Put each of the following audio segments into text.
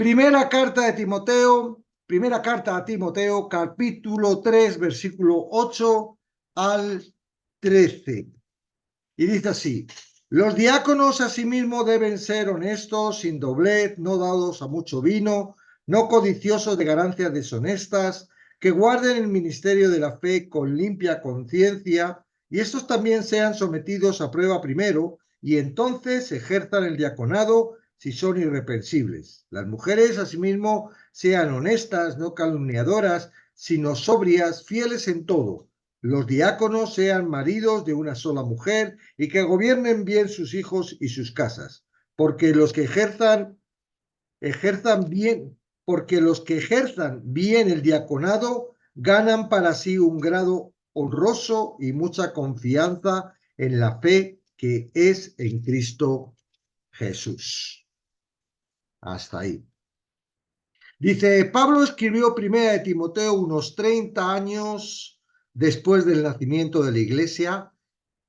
Primera carta a Timoteo, capítulo 3, versículo 8 al 13. Y dice así: los diáconos asimismo deben ser honestos, sin doblez, no dados a mucho vino, no codiciosos de ganancias deshonestas, que guarden el ministerio de la fe con limpia conciencia, y estos también sean sometidos a prueba primero, y entonces ejerzan el diaconado si son irreprensibles. Las mujeres asimismo sean honestas, no calumniadoras, sino sobrias, fieles en todo. Los diáconos sean maridos de una sola mujer y que gobiernen bien sus hijos y sus casas, porque los que ejerzan bien el diaconado ganan para sí un grado honroso y mucha confianza en la fe que es en Cristo Jesús. Hasta ahí. Dice, Pablo escribió primera de Timoteo unos 30 años después del nacimiento de la iglesia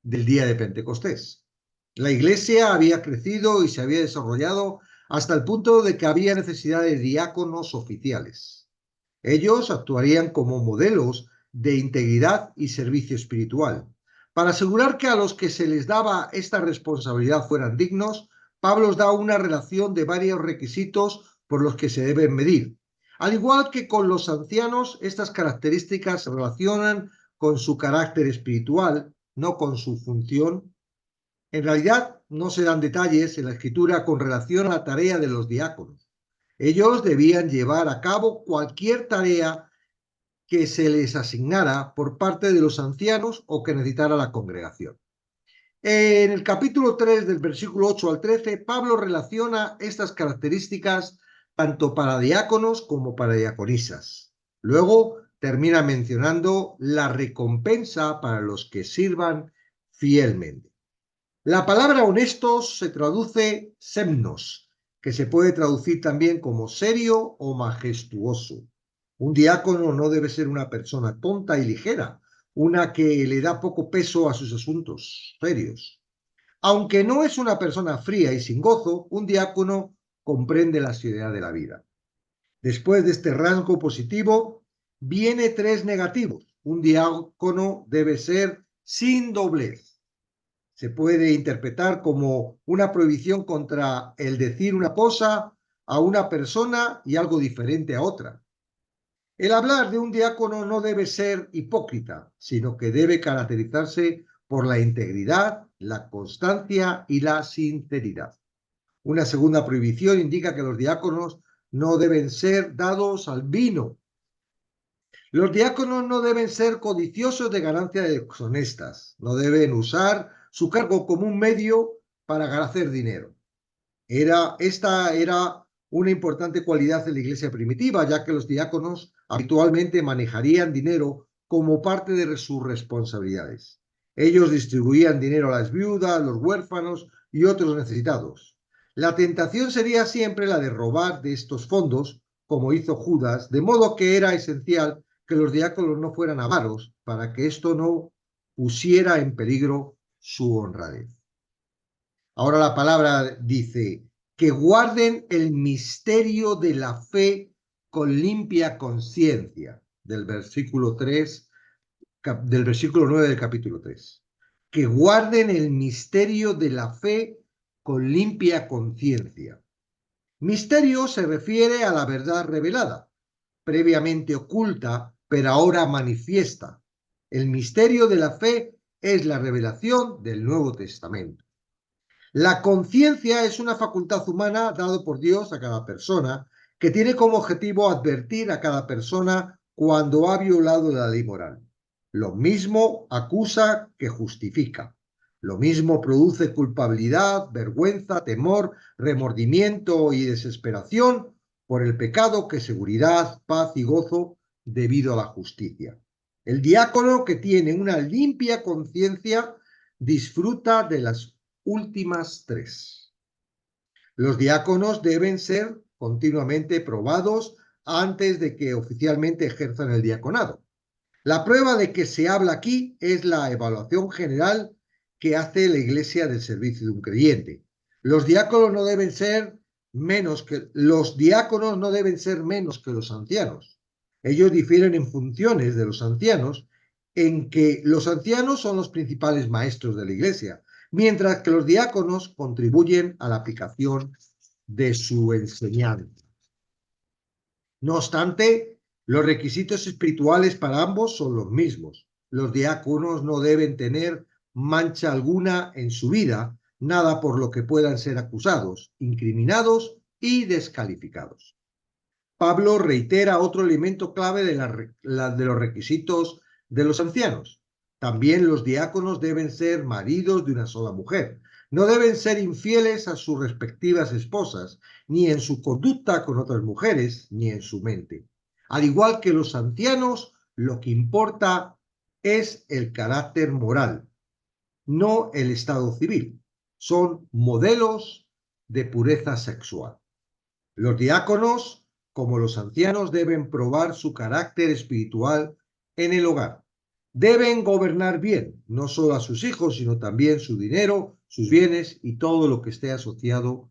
del día de Pentecostés. La iglesia había crecido y se había desarrollado hasta el punto de que había necesidad de diáconos oficiales. Ellos actuarían como modelos de integridad y servicio espiritual. Para asegurar que a los que se les daba esta responsabilidad fueran dignos, Pablo os da una relación de varios requisitos por los que se deben medir. Al igual que con los ancianos, estas características se relacionan con su carácter espiritual, no con su función. En realidad, no se dan detalles en la Escritura con relación a la tarea de los diáconos. Ellos debían llevar a cabo cualquier tarea que se les asignara por parte de los ancianos o que necesitara la congregación. En el capítulo 3, del versículo 8 al 13, Pablo relaciona estas características tanto para diáconos como para diaconisas. Luego termina mencionando la recompensa para los que sirvan fielmente. La palabra honestos se traduce semnos, que se puede traducir también como serio o majestuoso. Un diácono no debe ser una persona tonta y ligera, una que le da poco peso a sus asuntos serios. Aunque no es una persona fría y sin gozo, un diácono comprende la seriedad de la vida. Después de este rasgo positivo, viene 3 negativos. Un diácono debe ser sin doblez. Se puede interpretar como una prohibición contra el decir una cosa a una persona y algo diferente a otra. El hablar de un diácono no debe ser hipócrita, sino que debe caracterizarse por la integridad, la constancia y la sinceridad. Una segunda prohibición indica que los diáconos no deben ser dados al vino. Los diáconos no deben ser codiciosos de ganancias deshonestas, no deben usar su cargo como un medio para hacer dinero. Esta era una importante cualidad en la iglesia primitiva, ya que los diáconos habitualmente manejarían dinero como parte de sus responsabilidades. Ellos distribuían dinero a las viudas, los huérfanos y otros necesitados. La tentación sería siempre la de robar de estos fondos, como hizo Judas, de modo que era esencial que los diáconos no fueran avaros para que esto no pusiera en peligro su honradez. Ahora la palabra dice que guarden el misterio de la fe con limpia conciencia, del versículo 9 del capítulo 3. Que guarden el misterio de la fe con limpia conciencia. Misterio se refiere a la verdad revelada, previamente oculta, pero ahora manifiesta. El misterio de la fe es la revelación del Nuevo Testamento. La conciencia es una facultad humana dada por Dios a cada persona que tiene como objetivo advertir a cada persona cuando ha violado la ley moral. Lo mismo acusa que justifica. Lo mismo produce culpabilidad, vergüenza, temor, remordimiento y desesperación por el pecado que seguridad, paz y gozo debido a la justicia. El diácono que tiene una limpia conciencia disfruta de las últimas 3. Los diáconos deben ser continuamente probados antes de que oficialmente ejerzan el diaconado. La prueba de que se habla aquí es la evaluación general que hace la Iglesia del servicio de un creyente. Los diáconos no deben ser los diáconos no deben ser menos que los ancianos. Ellos difieren en funciones de los ancianos, en que los ancianos son los principales maestros de la iglesia, mientras que los diáconos contribuyen a la aplicación de su enseñanza. No obstante, los requisitos espirituales para ambos son los mismos. Los diáconos no deben tener mancha alguna en su vida, nada por lo que puedan ser acusados, incriminados y descalificados. Pablo reitera otro elemento clave de los requisitos de los ancianos. También los diáconos deben ser maridos de una sola mujer. No deben ser infieles a sus respectivas esposas, ni en su conducta con otras mujeres, ni en su mente. Al igual que los ancianos, lo que importa es el carácter moral, no el estado civil. Son modelos de pureza sexual. Los diáconos, como los ancianos, deben probar su carácter espiritual en el hogar. Deben gobernar bien, no solo a sus hijos, sino también su dinero, sus bienes y todo lo que esté asociado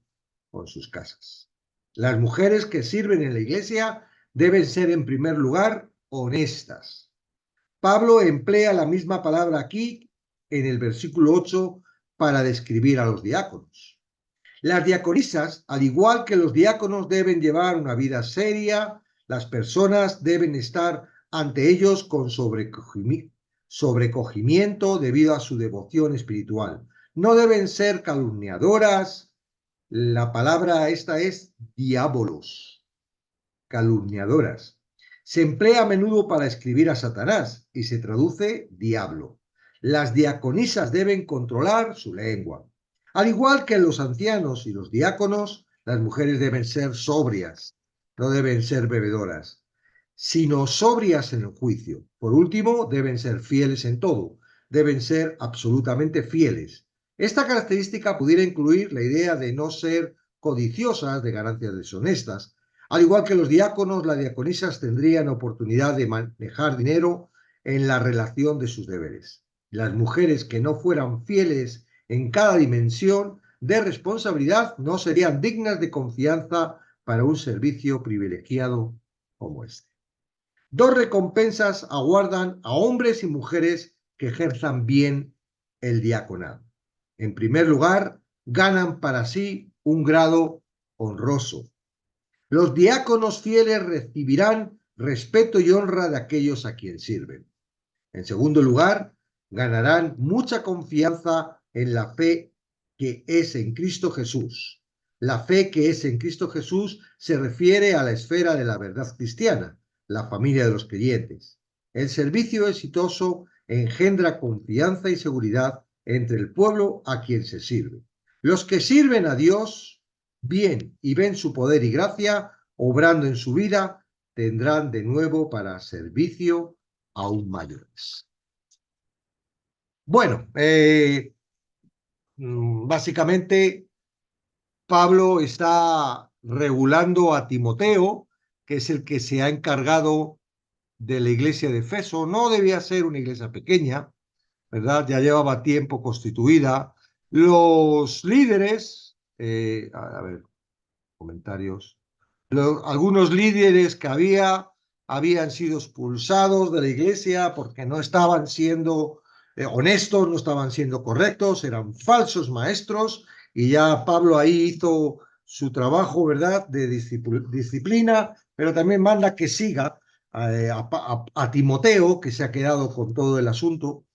con sus casas. Las mujeres que sirven en la iglesia deben ser, en primer lugar, honestas. Pablo emplea la misma palabra aquí en el versículo 8 para describir a los diáconos. Las diaconisas, al igual que los diáconos, deben llevar una vida seria. Las personas deben estar ante ellos con sobrecogimiento debido a su devoción espiritual. No deben ser calumniadoras. La palabra esta es diabolos, calumniadoras. Se emplea a menudo para escribir a Satanás y se traduce diablo. Las diaconisas deben controlar su lengua. Al igual que los ancianos y los diáconos, las mujeres deben ser sobrias, no deben ser bebedoras, sino sobrias en el juicio. Por último, deben ser fieles en todo, deben ser absolutamente fieles. Esta característica pudiera incluir la idea de no ser codiciosas de ganancias deshonestas. Al igual que los diáconos, las diaconisas tendrían oportunidad de manejar dinero en la relación de sus deberes. Las mujeres que no fueran fieles en cada dimensión de responsabilidad no serían dignas de confianza para un servicio privilegiado como este. Dos recompensas aguardan a hombres y mujeres que ejerzan bien el diaconado. En primer lugar, ganan para sí un grado honroso. Los diáconos fieles recibirán respeto y honra de aquellos a quien sirven. En segundo lugar, ganarán mucha confianza en la fe que es en Cristo Jesús. La fe que es en Cristo Jesús se refiere a la esfera de la verdad cristiana, la familia de los creyentes. El servicio exitoso engendra confianza y seguridad entre el pueblo a quien se sirve. Los que sirven a Dios bien y ven su poder y gracia obrando en su vida, tendrán de nuevo para servicio aún mayores. Bueno, básicamente Pablo está regulando a Timoteo, que es el que se ha encargado de la iglesia de Efeso. No debía ser una iglesia pequeña, ¿verdad? Ya llevaba tiempo constituida. Los líderes, a ver, comentarios. Algunos líderes que habían sido expulsados de la iglesia porque no estaban siendo honestos, no estaban siendo correctos, eran falsos maestros, y ya Pablo ahí hizo su trabajo, ¿verdad?, de disciplina, pero también manda que siga a Timoteo, que se ha quedado con todo el asunto,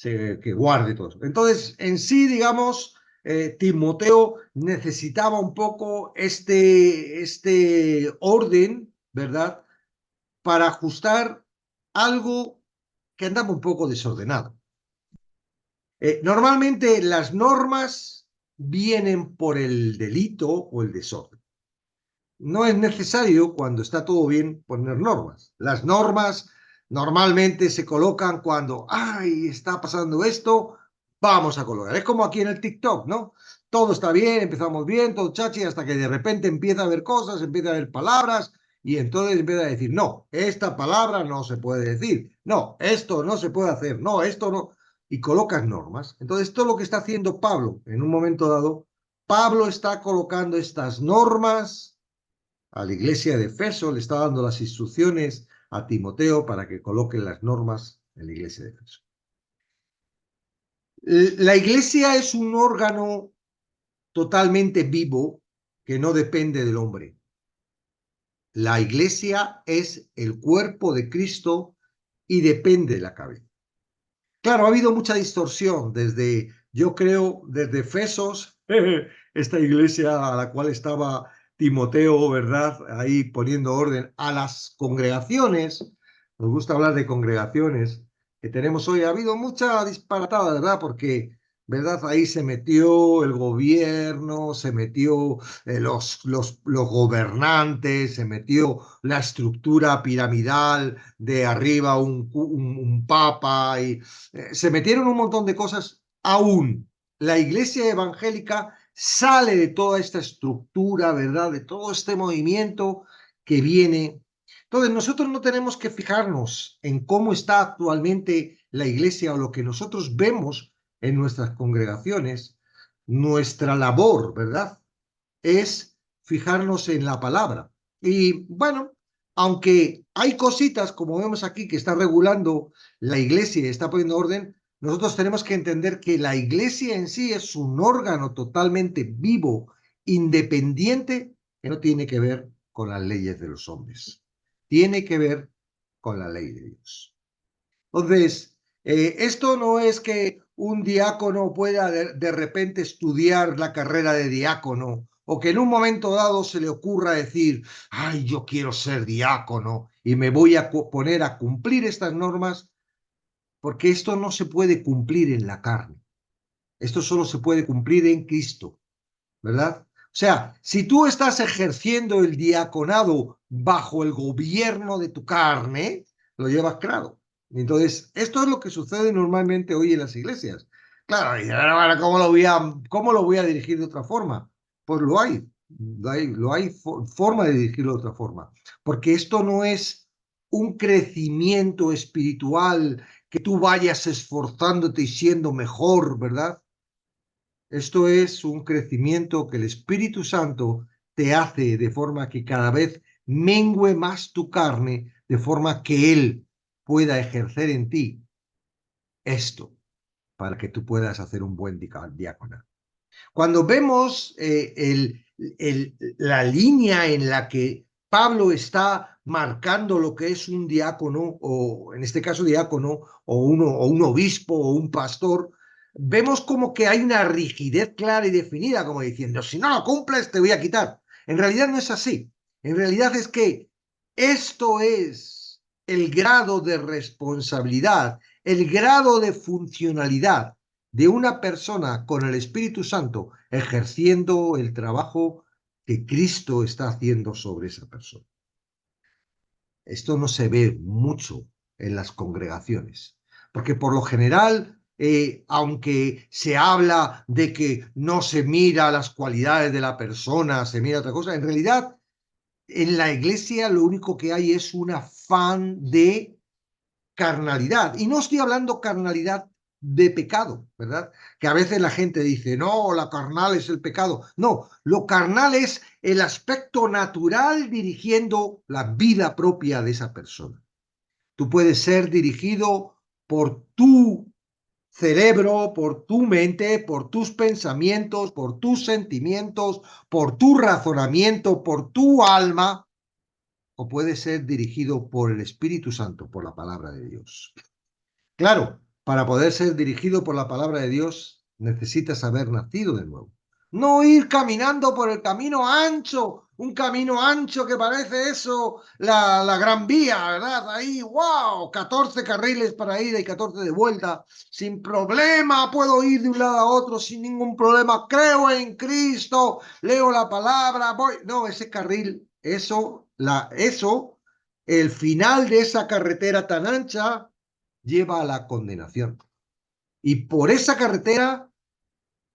que guarde todo. Entonces, en sí, digamos, Timoteo necesitaba un poco este orden, ¿verdad?, para ajustar algo que andaba un poco desordenado. Normalmente las normas vienen por el delito o el desorden. No es necesario, cuando está todo bien, poner normas. Las normas normalmente se colocan cuando, ¡ay, está pasando esto! Vamos a colocar. Es como aquí en el TikTok, ¿no? Todo está bien, empezamos bien, todo chachi, hasta que de repente empieza a haber cosas, empieza a haber palabras, y entonces empieza a decir, no, esta palabra no se puede decir, no, esto no se puede hacer, no, esto no, y colocas normas. Entonces, todo lo que está haciendo Pablo en un momento dado Pablo está colocando estas normas a la iglesia de Efeso, le está dando las instrucciones a Timoteo para que coloque las normas en la iglesia de Efeso. La iglesia es un órgano totalmente vivo que no depende del hombre. La iglesia es el cuerpo de Cristo y depende de la cabeza. Claro, ha habido mucha distorsión desde, yo creo, desde Efesos, esta iglesia a la cual estaba Timoteo, ¿verdad? Ahí poniendo orden a las congregaciones. Nos gusta hablar de congregaciones que tenemos hoy. Ha habido mucha disparatada, ¿verdad? Porque, ¿verdad? Ahí se metió el gobierno, se metió los gobernantes, se metió la estructura piramidal de arriba un papa y se metieron un montón de cosas. Aún la iglesia evangélica sale de toda esta estructura, ¿verdad? De todo este movimiento que viene. Entonces, nosotros no tenemos que fijarnos en cómo está actualmente la iglesia o lo que nosotros vemos en nuestras congregaciones. Nuestra labor, ¿verdad? Es fijarnos en la palabra. Y bueno, aunque hay cositas, como vemos aquí, que está regulando la iglesia y está poniendo orden, nosotros tenemos que entender que la iglesia en sí es un órgano totalmente vivo, independiente, que no tiene que ver con las leyes de los hombres. Tiene que ver con la ley de Dios. Entonces, esto no es que un diácono pueda de repente estudiar la carrera de diácono o que en un momento dado se le ocurra decir, ay, yo quiero ser diácono y me voy a poner a cumplir estas normas, porque esto no se puede cumplir en la carne. Esto solo se puede cumplir en Cristo, ¿verdad? O sea, si tú estás ejerciendo el diaconado bajo el gobierno de tu carne, lo llevas claro. Entonces, esto es lo que sucede normalmente hoy en las iglesias. Claro, y ahora, ¿cómo lo voy a dirigir de otra forma? Pues lo hay forma de dirigirlo de otra forma. Porque esto no es un crecimiento espiritual que tú vayas esforzándote y siendo mejor, ¿verdad? Esto es un crecimiento que el Espíritu Santo te hace de forma que cada vez mengüe más tu carne, de forma que Él pueda ejercer en ti esto, para que tú puedas hacer un buen diácono. Cuando vemos la línea en la que Pablo está marcando lo que es un diácono, o en este caso diácono, o un obispo, o un pastor, vemos como que hay una rigidez clara y definida, como diciendo, si no lo cumples, te voy a quitar. En realidad no es así. En realidad es que esto es el grado de responsabilidad, el grado de funcionalidad de una persona con el Espíritu Santo ejerciendo el trabajo que Cristo está haciendo sobre esa persona. Esto no se ve mucho en las congregaciones, porque por lo general, aunque se habla de que no se mira las cualidades de la persona, se mira otra cosa, en realidad en la iglesia lo único que hay es un afán de carnalidad. Y no estoy hablando carnalidad de pecado, ¿verdad? Que a veces la gente dice, no, la carnal es el pecado. No, lo carnal es el aspecto natural dirigiendo la vida propia de esa persona. Tú puedes ser dirigido por tu cerebro, por tu mente, por tus pensamientos, por tus sentimientos, por tu razonamiento, por tu alma, o puede ser dirigido por el Espíritu Santo, por la palabra de Dios. Claro, para poder ser dirigido por la palabra de Dios, necesitas haber nacido de nuevo. No ir caminando por el camino ancho, un camino ancho que parece eso, la Gran Vía, ¿verdad? Ahí, wow, 14 carriles para ida y 14 de vuelta, sin problema, puedo ir de un lado a otro sin ningún problema, creo en Cristo, leo la palabra, voy. No, ese carril, el final de esa carretera tan ancha lleva a la condenación. Y por esa carretera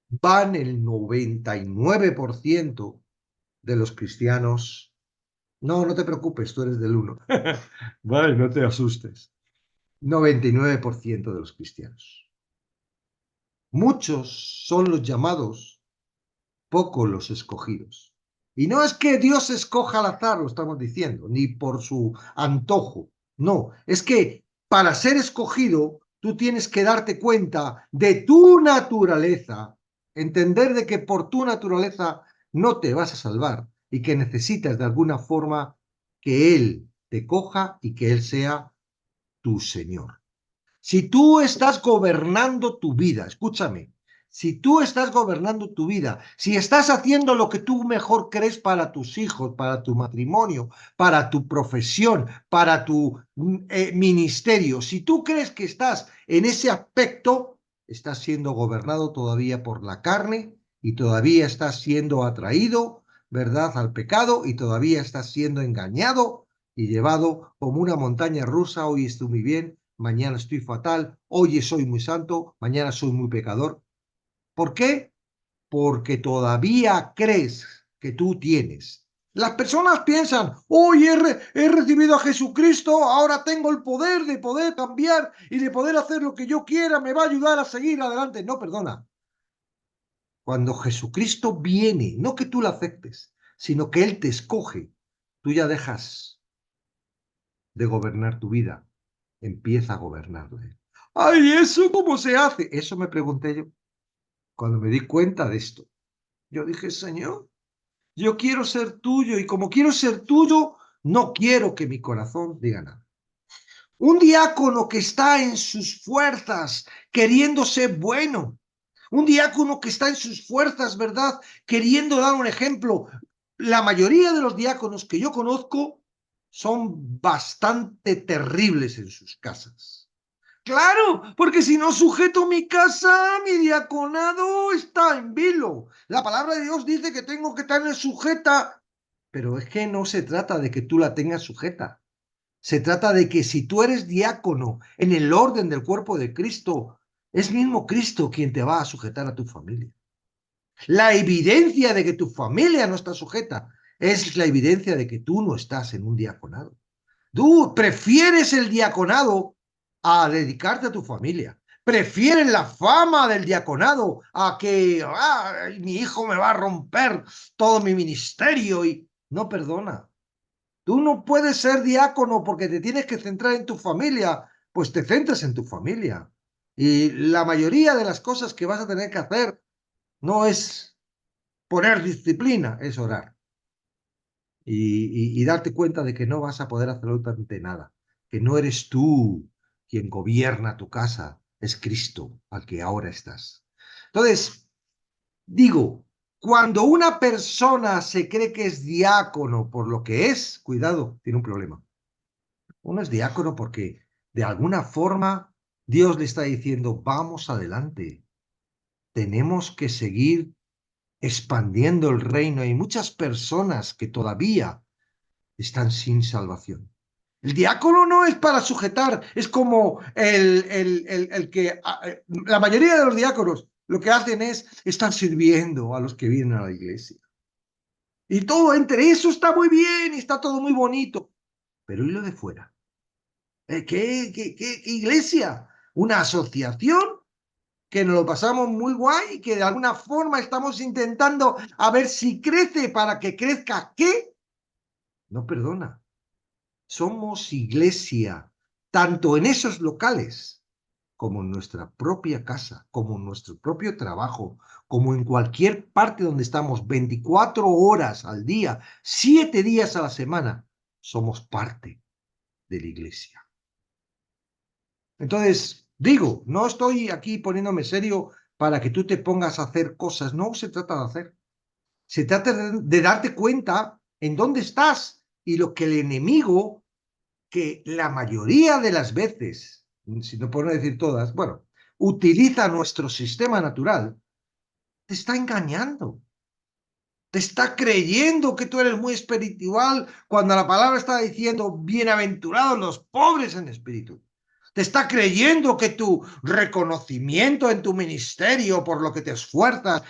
van el 99% de los cristianos. No, no te preocupes, tú eres del 1. Vale, no te asustes. 99% de los cristianos. Muchos son los llamados pocos los escogidos. Y no es que Dios escoja al azar, lo estamos diciendo, ni por su antojo. No, es que para ser escogido, tú tienes que darte cuenta de tu naturaleza, entender de que por tu naturaleza no te vas a salvar y que necesitas de alguna forma que Él te coja y que Él sea tu Señor. Si tú estás gobernando tu vida, escúchame, si tú estás gobernando tu vida, si estás haciendo lo que tú mejor crees para tus hijos, para tu matrimonio, para tu profesión, para tu ministerio, si tú crees que estás en ese aspecto, estás siendo gobernado todavía por la carne y todavía estás siendo atraído, ¿verdad?, al pecado y todavía estás siendo engañado y llevado como una montaña rusa. Hoy estoy muy bien, mañana estoy fatal, hoy soy muy santo, mañana soy muy pecador. ¿Por qué? Porque todavía crees que tú tienes. Las personas piensan, hoy he recibido a Jesucristo, ahora tengo el poder de poder cambiar y de poder hacer lo que yo quiera, me va a ayudar a seguir adelante. No, perdona. Cuando Jesucristo viene, no que tú lo aceptes, sino que Él te escoge, tú ya dejas de gobernar tu vida, empieza a gobernarla. ¡Ay, eso cómo se hace! Eso me pregunté yo cuando me di cuenta de esto. Yo dije, Señor, yo quiero ser tuyo y como quiero ser tuyo, no quiero que mi corazón diga nada. Un diácono que está en sus fuerzas queriendo ser bueno, un diácono que está en sus fuerzas, ¿verdad?, queriendo dar un ejemplo. La mayoría de los diáconos que yo conozco son bastante terribles en sus casas. Claro, porque si no sujeto mi casa, mi diaconado está en vilo. La palabra de Dios dice que tengo que tener sujeta, pero es que no se trata de que tú la tengas sujeta. Se trata de que si tú eres diácono en el orden del cuerpo de Cristo, es mismo Cristo quien te va a sujetar a tu familia. La evidencia de que tu familia no está sujeta es la evidencia de que tú no estás en un diaconado. Tú prefieres el diaconado a dedicarte a tu familia. Prefieres la fama del diaconado a que mi hijo me va a romper todo mi ministerio y no perdona. Tú no puedes ser diácono porque te tienes que centrar en tu familia, pues te centras en tu familia. Y la mayoría de las cosas que vas a tener que hacer no es poner disciplina, es orar. Y darte cuenta de que no vas a poder hacer absolutamente nada, que no eres tú quien gobierna tu casa, es Cristo al que ahora estás. Entonces, digo, cuando una persona se cree que es diácono por lo que es, cuidado, tiene un problema. Uno es diácono porque de alguna forma Dios le está diciendo, vamos adelante, tenemos que seguir expandiendo el reino. Hay muchas personas que todavía están sin salvación. El diácono no es para sujetar, es como el que la mayoría de los diáconos lo que hacen es estar sirviendo a los que vienen a la iglesia. Y todo entre eso está muy bien y está todo muy bonito. Pero ¿y lo de fuera? ¿Qué iglesia? ¿Una asociación? Que nos lo pasamos muy guay y que de alguna forma estamos intentando a ver si crece para que crezca. ¿Qué? No perdona. Somos iglesia, tanto en esos locales como en nuestra propia casa, como en nuestro propio trabajo, como en cualquier parte donde estamos 24 horas al día, 7 días a la semana, somos parte de la iglesia. Entonces, digo, no estoy aquí poniéndome serio para que tú te pongas a hacer cosas, no se trata de hacer, se trata de darte cuenta en dónde estás y lo que el enemigo, que la mayoría de las veces, si no puedo decir todas, bueno, utiliza nuestro sistema natural, te está engañando. Te está creyendo que tú eres muy espiritual cuando la palabra está diciendo bienaventurados los pobres en espíritu. Te está creyendo que tu reconocimiento en tu ministerio por lo que te esfuerzas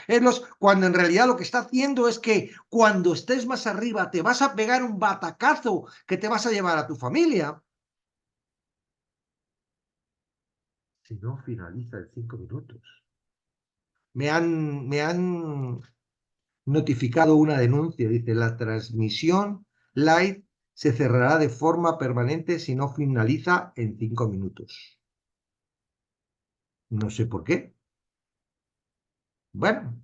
cuando en realidad lo que está haciendo es que cuando estés más arriba te vas a pegar un batacazo que te vas a llevar a tu familia. Si no finaliza en 5 minutos. Me han notificado una denuncia. Dice, la transmisión live se cerrará de forma permanente si no finaliza en 5 minutos. No sé por qué. Bueno,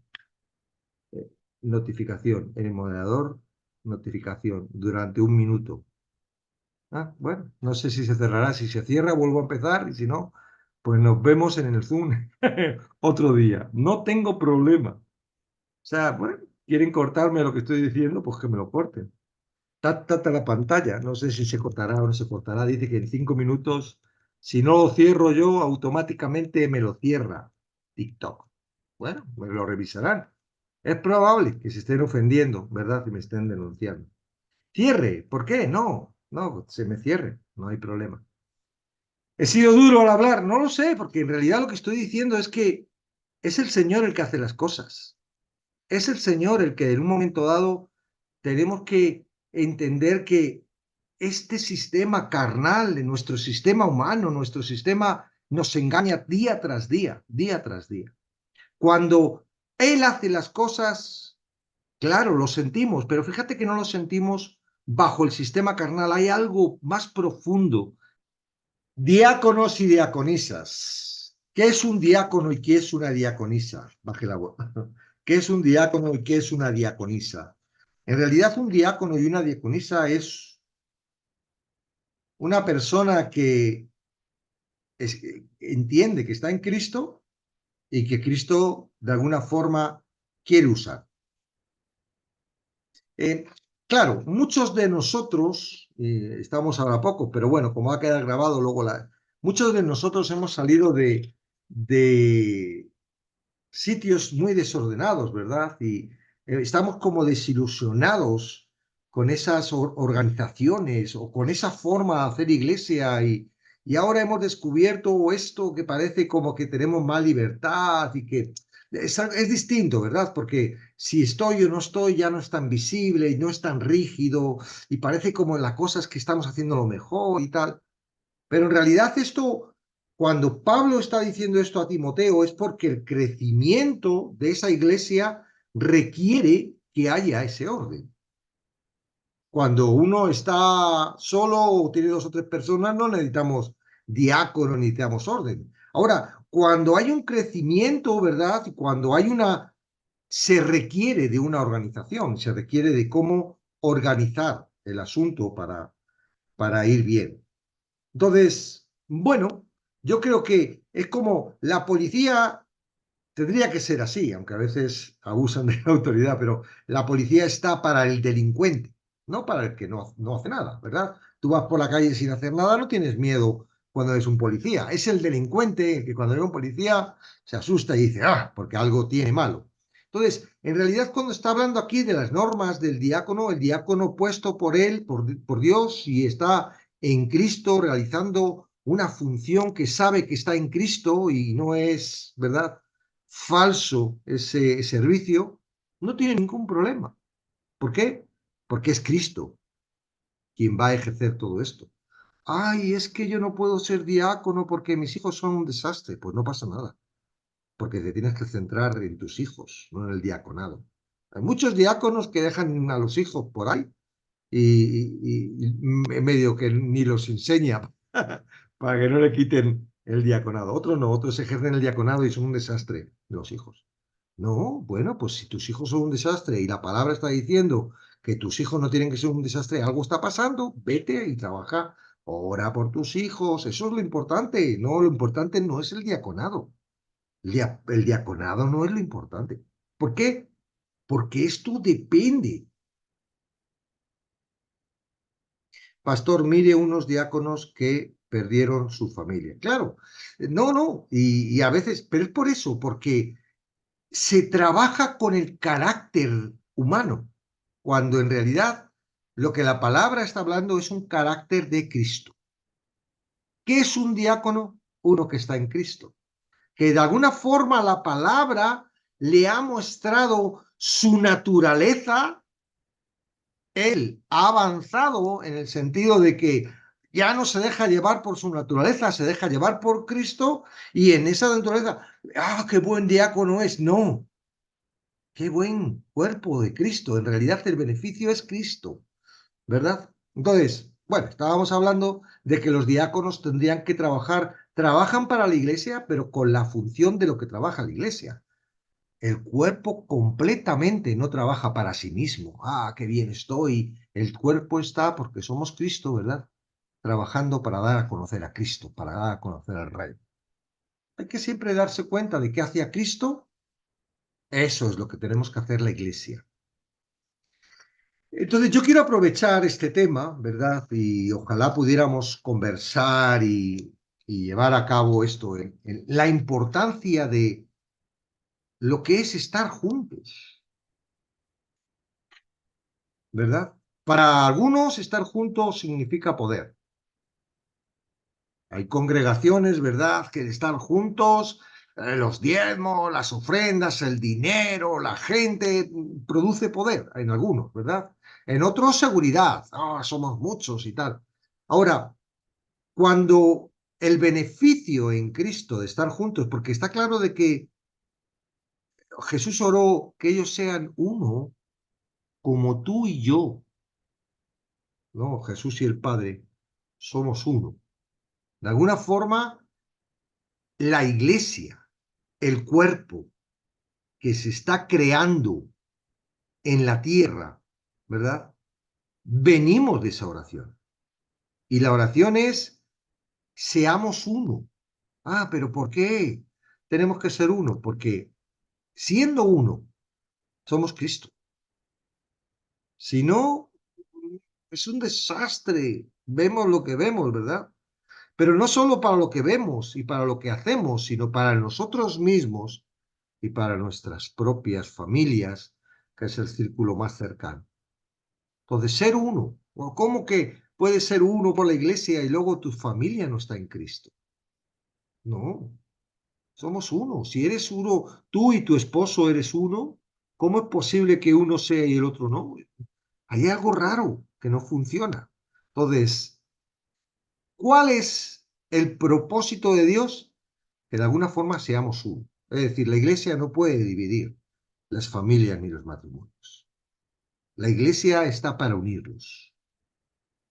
notificación en el moderador, notificación durante 1 minuto. Ah, bueno, no sé si se cerrará. Si se cierra, vuelvo a empezar y si no, pues nos vemos en el Zoom otro día. No tengo problema. O sea, bueno, quieren cortarme lo que estoy diciendo, pues que me lo corten. Tata la pantalla. No sé si se cortará o no se cortará. Dice que en 5 minutos, si no lo cierro yo, automáticamente me lo cierra TikTok. Bueno, me lo revisarán. Es probable que se estén ofendiendo, ¿verdad? Y me estén denunciando. Cierre, ¿por qué? No, no, se me cierre, no hay problema. ¿He sido duro al hablar? No lo sé, porque en realidad lo que estoy diciendo es que es el Señor el que hace las cosas. Es el Señor el que en un momento dado tenemos que entender que este sistema carnal, nuestro sistema humano, nuestro sistema nos engaña día tras día, día tras día. Cuando Él hace las cosas, claro, lo sentimos, pero fíjate que no lo sentimos bajo el sistema carnal. Hay algo más profundo. Diáconos y diaconisas. ¿Qué es un diácono y qué es una diaconisa? Baje la voz. ¿Qué es un diácono y qué es una diaconisa? En realidad, un diácono y una diaconisa es una persona que entiende que está en Cristo y que Cristo de alguna forma quiere usar. Eh, claro, muchos de nosotros, estamos ahora poco, pero bueno, como va a quedar grabado luego muchos de nosotros hemos salido de sitios muy desordenados, ¿verdad? Y estamos como desilusionados con esas organizaciones o con esa forma de hacer iglesia y ahora hemos descubierto esto que parece como que tenemos más libertad y que es distinto, ¿verdad? Porque si estoy o no estoy ya no es tan visible y no es tan rígido y parece como la cosa es que estamos haciendo lo mejor y tal. Pero en realidad esto, cuando Pablo está diciendo esto a Timoteo, es porque el crecimiento de esa iglesia requiere que haya ese orden. Cuando uno está solo o tiene 2 o 3 personas, no necesitamos diácono, necesitamos orden. Ahora, cuando hay un crecimiento, ¿verdad? Y cuando hay se requiere de una organización, se requiere de cómo organizar el asunto para ir bien. Entonces, bueno, yo creo que es como la policía tendría que ser así, aunque a veces abusan de la autoridad, pero la policía está para el delincuente, no para el que no hace nada, ¿verdad? Tú vas por la calle sin hacer nada, no tienes miedo cuando eres un policía. Es el delincuente que cuando ve un policía se asusta y dice, ah, porque algo tiene malo. Entonces, en realidad, cuando está hablando aquí de las normas del diácono, el diácono puesto por él, por Dios, y está en Cristo realizando una función que sabe que está en Cristo y no es, ¿verdad?, falso ese servicio, no tiene ningún problema. ¿Por qué? Porque es Cristo quien va a ejercer todo esto. Ay, es que yo no puedo ser diácono porque mis hijos son un desastre. Pues no pasa nada, porque te tienes que centrar en tus hijos, no en el diaconado. Hay muchos diáconos que dejan a los hijos por ahí y medio que ni los enseña para que no le quiten el diaconado. Otros no, otros ejercen el diaconado y son un desastre los hijos. No, bueno, pues si tus hijos son un desastre y la palabra está diciendo que tus hijos no tienen que ser un desastre, algo está pasando, vete y trabaja, ora por tus hijos, eso es lo importante. No, lo importante no es el diaconado. El diaconado no es lo importante. ¿Por qué? Porque esto depende. Pastor, mire unos diáconos que perdieron su familia. Claro, no, no, y a veces, pero es por eso, porque se trabaja con el carácter humano, cuando en realidad lo que la palabra está hablando es un carácter de Cristo. ¿Qué es un diácono? Uno que está en Cristo, que de alguna forma la palabra le ha mostrado su naturaleza. Él ha avanzado en el sentido de que ya no se deja llevar por su naturaleza, se deja llevar por Cristo y en esa naturaleza, ¡ah, qué buen diácono es! No, Qué buen cuerpo de Cristo. En realidad el beneficio es Cristo, ¿verdad? Entonces, bueno, estábamos hablando de que los diáconos tendrían que trabajan para la iglesia, pero con la función de lo que trabaja la iglesia. El cuerpo completamente no trabaja para sí mismo. Ah, qué bien estoy. El cuerpo está porque somos Cristo, ¿verdad? Trabajando para dar a conocer a Cristo, para dar a conocer al Rey. Hay que siempre darse cuenta de qué hacía Cristo. Eso es lo que tenemos que hacer la iglesia. Entonces, yo quiero aprovechar este tema, ¿verdad? Y ojalá pudiéramos conversar y llevar a cabo esto, en la importancia de lo que es estar juntos, ¿verdad? Para algunos, estar juntos significa poder. Hay congregaciones, ¿verdad?, que están juntos, los diezmos, las ofrendas, el dinero, la gente, produce poder en algunos, ¿verdad? En otros, seguridad. Ah, somos muchos y tal. Ahora, cuando el beneficio en Cristo de estar juntos, porque está claro de que Jesús oró que ellos sean uno, como tú y yo, ¿no? Jesús y el Padre somos uno. De alguna forma, la iglesia, el cuerpo que se está creando en la tierra, ¿verdad? Venimos de esa oración. Y la oración es, seamos uno. Ah, pero ¿por qué tenemos que ser uno? Porque siendo uno, somos Cristo. Si no, es un desastre. Vemos lo que vemos, ¿verdad? Pero no solo para lo que vemos y para lo que hacemos, sino para nosotros mismos y para nuestras propias familias, que es el círculo más cercano. Entonces, ser uno. ¿Cómo que puedes ser uno por la iglesia y luego tu familia no está en Cristo? No, somos uno. Si eres uno, tú y tu esposo eres uno, ¿cómo es posible que uno sea y el otro no? Hay algo raro que no funciona. Entonces, ¿cuál es el propósito de Dios? Que de alguna forma seamos uno. Es decir, la iglesia no puede dividir las familias ni los matrimonios. La iglesia está para unirlos.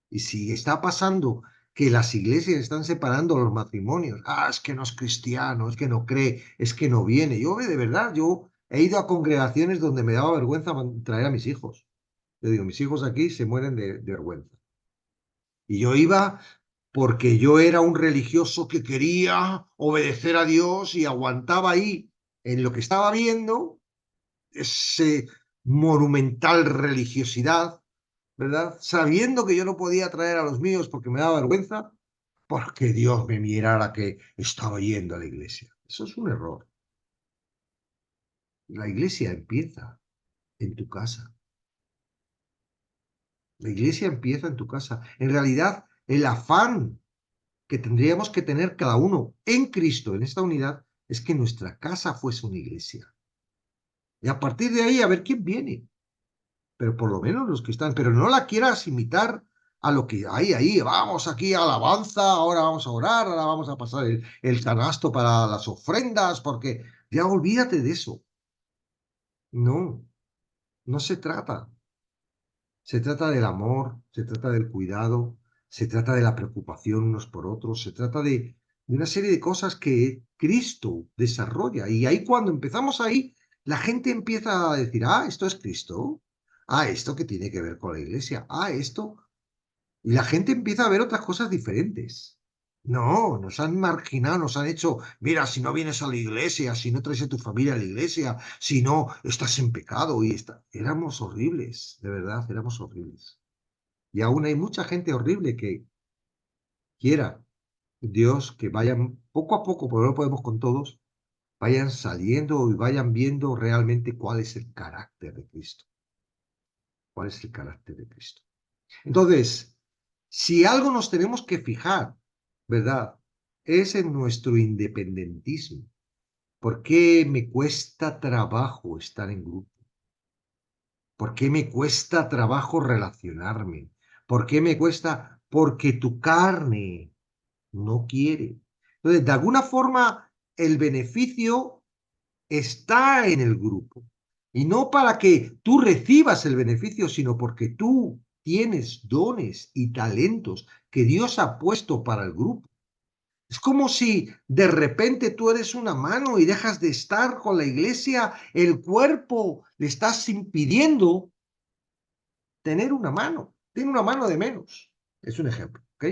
Y si está pasando que las iglesias están separando los matrimonios, ah, es que no es cristiano, es que no cree, es que no viene. Yo, de verdad, yo he ido a congregaciones donde me daba vergüenza traer a mis hijos. Yo digo, mis hijos aquí se mueren de vergüenza. Y yo iba porque yo era un religioso que quería obedecer a Dios y aguantaba ahí en lo que estaba viendo, ese monumental religiosidad, ¿verdad? Sabiendo que yo no podía traer a los míos porque me daba vergüenza, porque Dios me mirara que estaba yendo a la iglesia. Eso es un error. La iglesia empieza en tu casa. La iglesia empieza en tu casa. En realidad, el afán que tendríamos que tener cada uno en Cristo, en esta unidad, es que nuestra casa fuese una iglesia. Y a partir de ahí, a ver quién viene. Pero por lo menos los que están, pero no la quieras imitar a lo que hay ahí, vamos aquí a alabanza, ahora vamos a orar, ahora vamos a pasar el canasto para las ofrendas, porque ya olvídate de eso. No, no se trata. Se trata del amor, se trata del cuidado, se trata de la preocupación unos por otros, se trata de una serie de cosas que Cristo desarrolla. Y ahí cuando empezamos ahí, la gente empieza a decir, ah, esto es Cristo, ah, esto que tiene que ver con la iglesia, ah, esto. Y la gente empieza a ver otras cosas diferentes. No, nos han marginado, nos han hecho, mira, si no vienes a la iglesia, si no traes a tu familia a la iglesia, si no, estás en pecado y está. Éramos horribles, de verdad, éramos horribles. Y aún hay mucha gente horrible que quiera Dios que vayan poco a poco, porque no podemos con todos, vayan saliendo y vayan viendo realmente cuál es el carácter de Cristo. ¿Cuál es el carácter de Cristo? Entonces, si algo nos tenemos que fijar, ¿verdad? Es en nuestro independentismo. ¿Por qué me cuesta trabajo estar en grupo? ¿Por qué me cuesta trabajo relacionarme? ¿Por qué me cuesta? Porque tu carne no quiere. Entonces, de alguna forma, el beneficio está en el grupo. Y no para que tú recibas el beneficio, sino porque tú tienes dones y talentos que Dios ha puesto para el grupo. Es como si de repente tú eres una mano y dejas de estar con la iglesia, el cuerpo le estás impidiendo tener una mano, tiene una mano de menos. Es un ejemplo, ¿ok?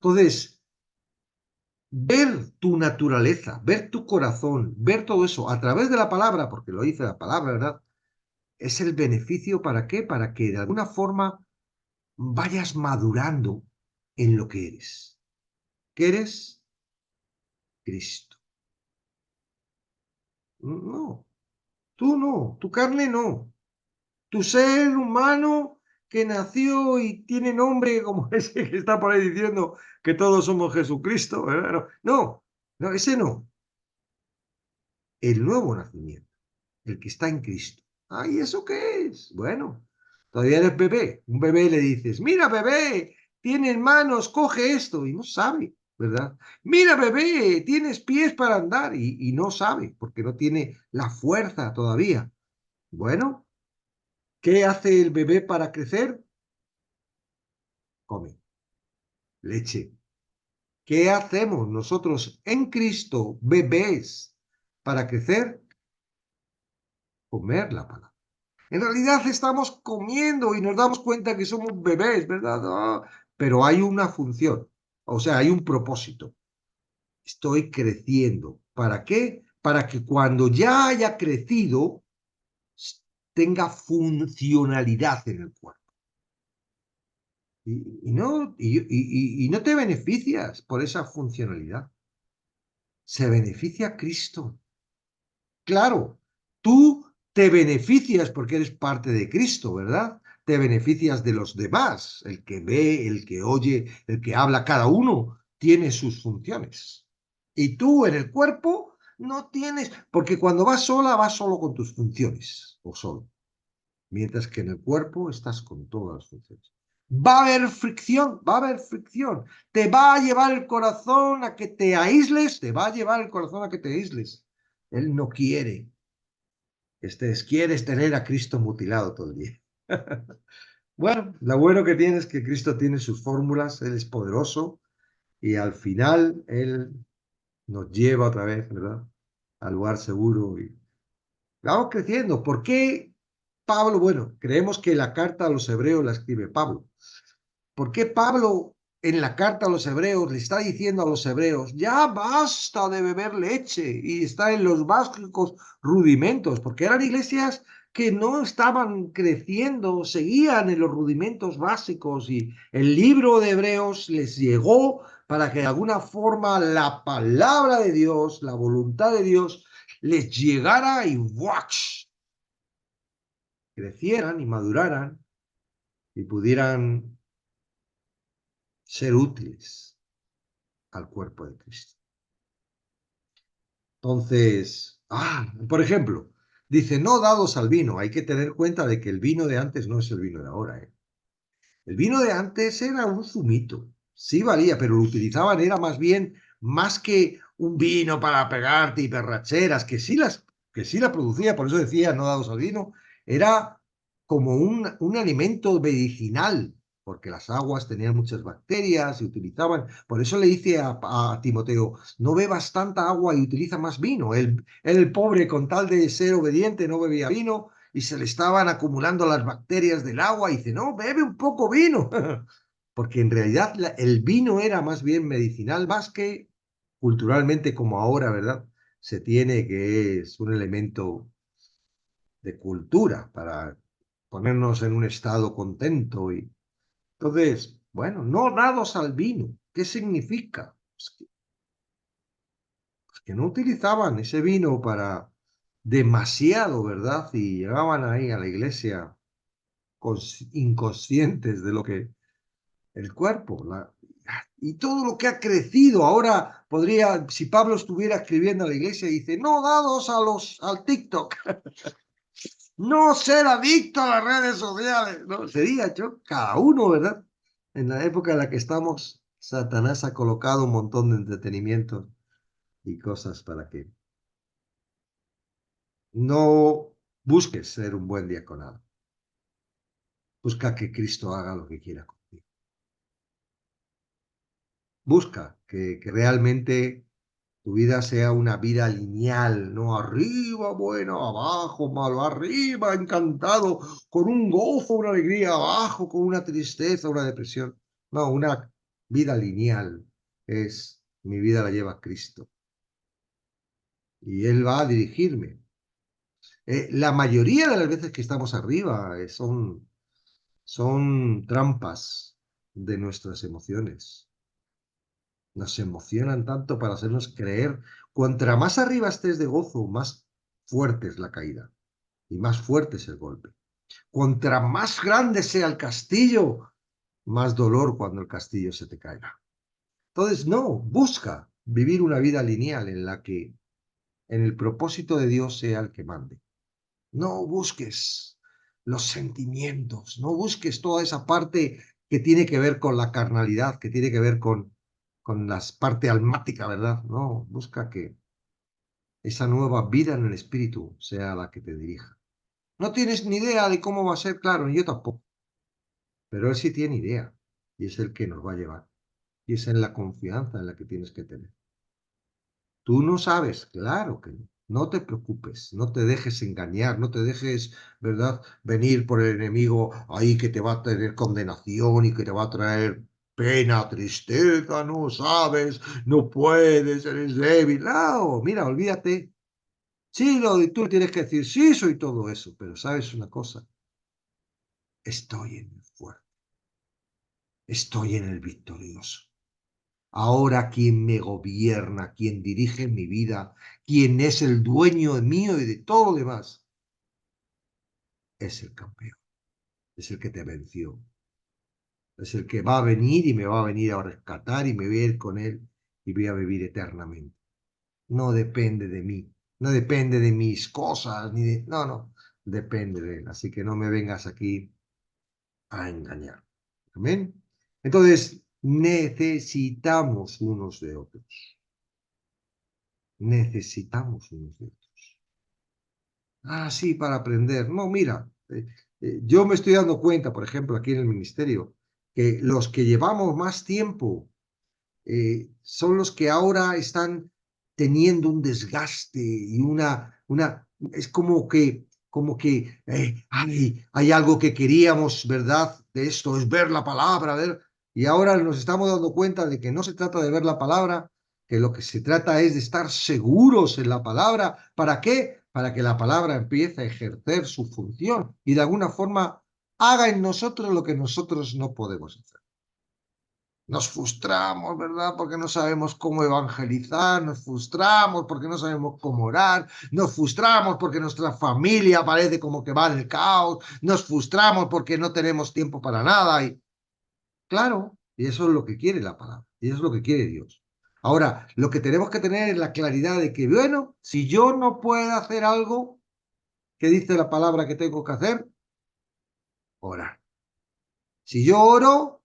Entonces, ver tu naturaleza, ver tu corazón, ver todo eso a través de la palabra, porque lo dice la palabra, ¿verdad? Es el beneficio ¿para qué? Para que de alguna forma vayas madurando en lo que eres. ¿Qué eres? Cristo. No, tú no, tu carne no. Tu ser humano que nació y tiene nombre como ese que está por ahí diciendo que todos somos Jesucristo, ¿verdad? No, no, ese no. El nuevo nacimiento, el que está en Cristo. Ay, ¿eso qué es? Bueno, todavía eres bebé. Un bebé le dices, mira bebé, tienes manos, coge esto, y no sabe, ¿verdad? Mira bebé, tienes pies para andar, y no sabe, porque no tiene la fuerza todavía. Bueno, ¿qué hace el bebé para crecer? Come leche. ¿Qué hacemos nosotros en Cristo, bebés, para crecer? Comer la palabra. En realidad estamos comiendo y nos damos cuenta que somos bebés, ¿verdad? Pero hay una función, o sea, hay un propósito. Estoy creciendo. ¿Para qué? Para que cuando ya haya crecido, tenga funcionalidad en el cuerpo. Y no te beneficias por esa funcionalidad. Se beneficia Cristo. Claro, tú te beneficias porque eres parte de Cristo, ¿verdad? Te beneficias de los demás, el que ve, el que oye, el que habla, cada uno tiene sus funciones. Y tú en el cuerpo no tienes, porque cuando vas solo con tus funciones, o solo, mientras que en el cuerpo estás con todas las funciones. Va a haber fricción, va a haber fricción. Te va a llevar el corazón a que te aísles, te va a llevar el corazón a que te aísles. Él no quiere quieres tener a Cristo mutilado todo el día. Bueno, lo bueno que tiene es que Cristo tiene sus fórmulas, Él es poderoso y al final Él nos lleva otra vez, ¿verdad? Al lugar seguro y vamos creciendo. ¿Por qué Pablo? Bueno, creemos que la carta a los hebreos la escribe Pablo. ¿Por qué Pablo en la carta a los hebreos le está diciendo a los hebreos, ya basta de beber leche y está en los básicos rudimentos? Porque eran iglesias que no estaban creciendo, seguían en los rudimentos básicos y el libro de Hebreos les llegó para que de alguna forma la palabra de Dios, la voluntad de Dios, les llegara y ¡watch! Crecieran y maduraran y pudieran ser útiles al cuerpo de Cristo. Entonces, por ejemplo, dice, no dados al vino. Hay que tener cuenta de que el vino de antes no es el vino de ahora. El vino de antes era un zumito. Sí valía, pero lo utilizaban, era más bien, más que un vino para pegarte y berracheras, que sí la producía, por eso decía, no dados al vino, era como un alimento medicinal, porque las aguas tenían muchas bacterias y utilizaban, por eso le dice a Timoteo, no bebas tanta agua y utiliza más vino. El pobre, con tal de ser obediente, no bebía vino y se le estaban acumulando las bacterias del agua y dice, no, bebe un poco vino, porque en realidad el vino era más bien medicinal, más que culturalmente como ahora, ¿verdad? Se tiene que es un elemento de cultura para ponernos en un estado contento. Y entonces, bueno, no dados al vino. ¿Qué significa? Pues que no utilizaban ese vino para demasiado, ¿verdad? Y llegaban ahí a la iglesia inconscientes de lo que el cuerpo y todo lo que ha crecido. Ahora podría, si Pablo estuviera escribiendo a la iglesia, dice, no dados al TikTok, no ser adicto a las redes sociales, ¿no? Sería yo, cada uno, ¿verdad? En la época en la que estamos, Satanás ha colocado un montón de entretenimiento y cosas para que no busques ser un buen diaconado. Busca que Cristo haga lo que quiera contigo. Busca que realmente tu vida sea una vida lineal, no arriba, bueno, abajo, malo, arriba, encantado, con un gozo, una alegría, abajo, con una tristeza, una depresión. No, una vida lineal es, mi vida la lleva Cristo y Él va a dirigirme. La mayoría de las veces que estamos arriba son trampas de nuestras emociones. Nos emocionan tanto para hacernos creer. Cuanto más arriba estés de gozo, más fuerte es la caída y más fuerte es el golpe. Cuanto más grande sea el castillo, más dolor cuando el castillo se te caiga. Entonces, no, busca vivir una vida lineal en la que en el propósito de Dios sea el que mande. No busques los sentimientos, no busques toda esa parte que tiene que ver con la carnalidad, que tiene que ver con la parte almática, ¿verdad? No, busca que esa nueva vida en el espíritu sea la que te dirija. No tienes ni idea de cómo va a ser, claro, ni yo tampoco, pero él sí tiene idea y es el que nos va a llevar. Y es en la confianza en la que tienes que tener. Tú no sabes, claro que no. No te preocupes, no te dejes engañar, no te dejes, ¿verdad?, venir por el enemigo ahí que te va a tener condenación y que te va a traer pena, tristeza, no sabes, no puedes, eres débil. No, mira, olvídate. Sí, tú tienes que decir, sí, soy todo eso, pero sabes una cosa, estoy en el fuerte, estoy en el victorioso. Ahora quien me gobierna, quien dirige mi vida, quien es el dueño mío y de todo lo demás, es el campeón, es el que te venció, es el que va a venir y me va a venir a rescatar y me voy a ir con él y voy a vivir eternamente. No depende de mí, no depende de mis cosas, ni de... No, no, depende de él. Así que no me vengas aquí a engañar. Amén. Entonces, necesitamos unos de otros. Necesitamos unos de otros. Ah, sí, para aprender. No, mira, yo me estoy dando cuenta, por ejemplo, aquí en el ministerio, que los que llevamos más tiempo son los que ahora están teniendo un desgaste y es como que hay algo que queríamos, ¿verdad? De esto, es ver la palabra, ver, y ahora nos estamos dando cuenta de que no se trata de ver la palabra, que lo que se trata es de estar seguros en la palabra. ¿Para qué? Para que la palabra empiece a ejercer su función y de alguna forma haga en nosotros lo que nosotros no podemos hacer. Nos frustramos, ¿verdad? Porque no sabemos cómo evangelizar, nos frustramos porque no sabemos cómo orar, nos frustramos porque nuestra familia parece como que va en el caos, nos frustramos porque no tenemos tiempo para nada. Y claro, y eso es lo que quiere la palabra, y eso es lo que quiere Dios. Ahora, lo que tenemos que tener es la claridad de que, bueno, si yo no puedo hacer algo que dice la palabra que tengo que hacer, orar. Si yo oro,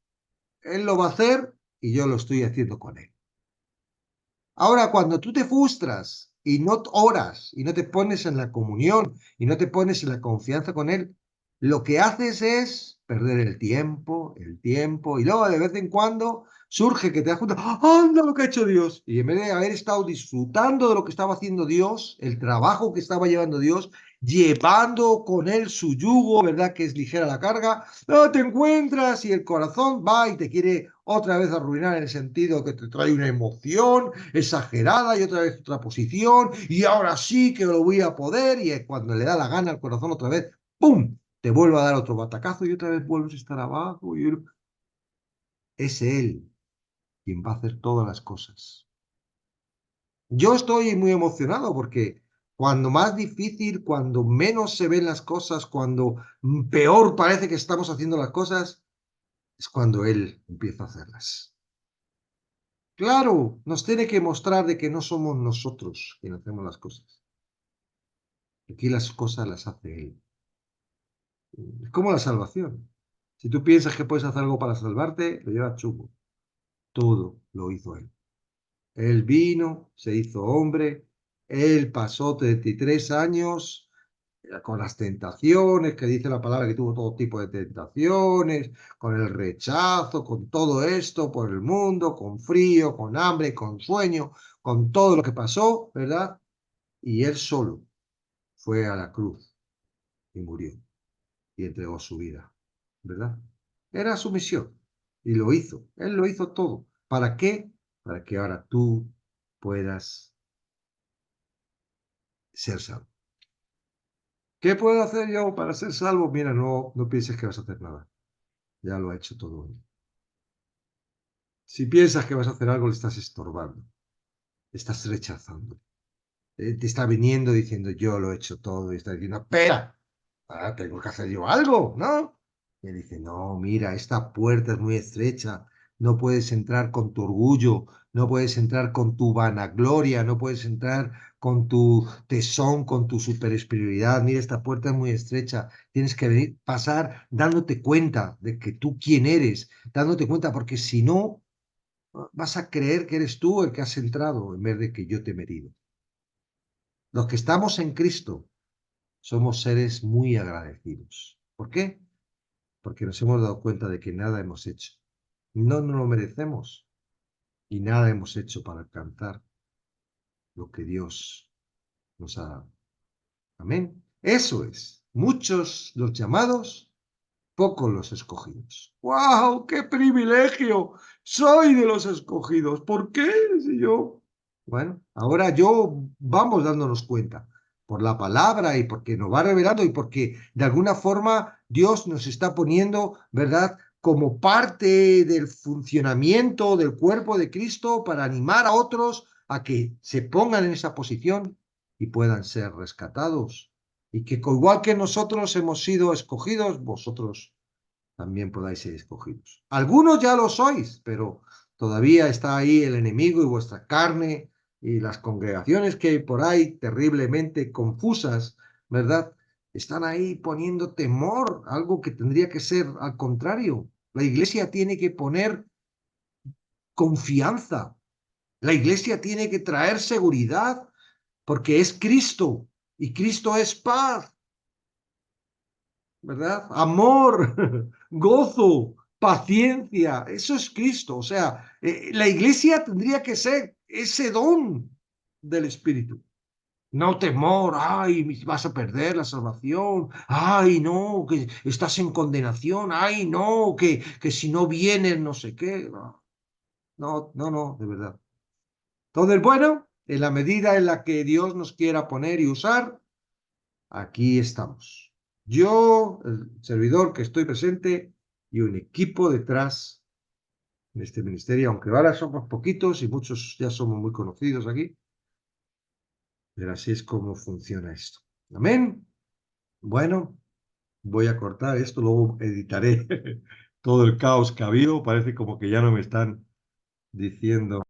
Él lo va a hacer y yo lo estoy haciendo con Él. Ahora, cuando tú te frustras y no oras y no te pones en la comunión y no te pones en la confianza con Él, lo que haces es perder el tiempo, y luego de vez en cuando surge que te das cuenta, ¡anda lo que ha hecho Dios! Y en vez de haber estado disfrutando de lo que estaba haciendo Dios, el trabajo que estaba llevando Dios, llevando con Él su yugo, ¿verdad? Que es ligera la carga, no te encuentras y el corazón va y te quiere otra vez arruinar en el sentido que te trae una emoción exagerada y otra vez otra posición y ahora sí que lo voy a poder y cuando le da la gana al corazón otra vez, ¡pum!, te vuelve a dar otro batacazo y otra vez vuelves a estar abajo. Es Él quien va a hacer todas las cosas. Yo estoy muy emocionado porque cuando más difícil, cuando menos se ven las cosas, cuando peor parece que estamos haciendo las cosas, es cuando Él empieza a hacerlas. Claro, nos tiene que mostrar de que no somos nosotros quienes hacemos las cosas. Aquí las cosas las hace Él. Es como la salvación. Si tú piensas que puedes hacer algo para salvarte, lo llevas chungo. Todo lo hizo Él. Él vino, se hizo hombre, Él pasó 33 años con las tentaciones, que dice la palabra que tuvo todo tipo de tentaciones, con el rechazo, con todo esto por el mundo, con frío, con hambre, con sueño, con todo lo que pasó, ¿verdad? Y él solo fue a la cruz y murió y entregó su vida, ¿verdad? Era su misión y lo hizo. Él lo hizo todo. ¿Para qué? Para que ahora tú puedas ser salvo. ¿Qué puedo hacer yo para ser salvo? Mira, no pienses que vas a hacer nada. Ya lo ha hecho todo él. Si piensas que vas a hacer algo, le estás estorbando, le estás rechazando. Te está viniendo diciendo, yo lo he hecho todo, y está diciendo, espera, tengo que hacer yo algo, ¿no? Y él dice, no, mira, esta puerta es muy estrecha, no puedes entrar con tu orgullo, no puedes entrar con tu vanagloria, no puedes entrar con tu tesón, con tu superioridad. Mira, esta puerta es muy estrecha, tienes que venir, pasar dándote cuenta de que tú quién eres, dándote cuenta, porque si no, vas a creer que eres tú el que has entrado en vez de que yo te he metido. Los que estamos en Cristo somos seres muy agradecidos. ¿Por qué? Porque nos hemos dado cuenta de que nada hemos hecho. No nos lo merecemos y nada hemos hecho para alcanzar lo que Dios nos ha dado. Amén. Eso es. Muchos los llamados, pocos los escogidos. ¡Wow! ¡Qué privilegio! Soy de los escogidos. ¿Por qué? Si yo. Bueno, ahora vamos dándonos cuenta por la palabra y porque nos va revelando y porque de alguna forma Dios nos está poniendo, ¿verdad? Como parte del funcionamiento del cuerpo de Cristo para animar a otros a que se pongan en esa posición y puedan ser rescatados. Y que igual que nosotros hemos sido escogidos, vosotros también podáis ser escogidos. Algunos ya lo sois, pero todavía está ahí el enemigo y vuestra carne y las congregaciones que hay por ahí terriblemente confusas, ¿verdad? Están ahí poniendo temor, algo que tendría que ser al contrario. La iglesia tiene que poner confianza. La iglesia tiene que traer seguridad porque es Cristo y Cristo es paz. ¿Verdad? Amor, gozo, paciencia, eso es Cristo. O sea, la iglesia tendría que ser ese don del Espíritu. No temor, ay, vas a perder la salvación, ay, no, que estás en condenación, ay, no, que si no vienes, no sé qué. No, de verdad. Entonces, bueno, en la medida en la que Dios nos quiera poner y usar, aquí estamos. Yo, el servidor que estoy presente y un equipo detrás de este ministerio, aunque ahora somos poquitos y muchos ya somos muy conocidos aquí, pero así es como funciona esto. Amén. Bueno, voy a cortar esto, luego editaré todo el caos que ha habido. Parece como que ya no me están diciendo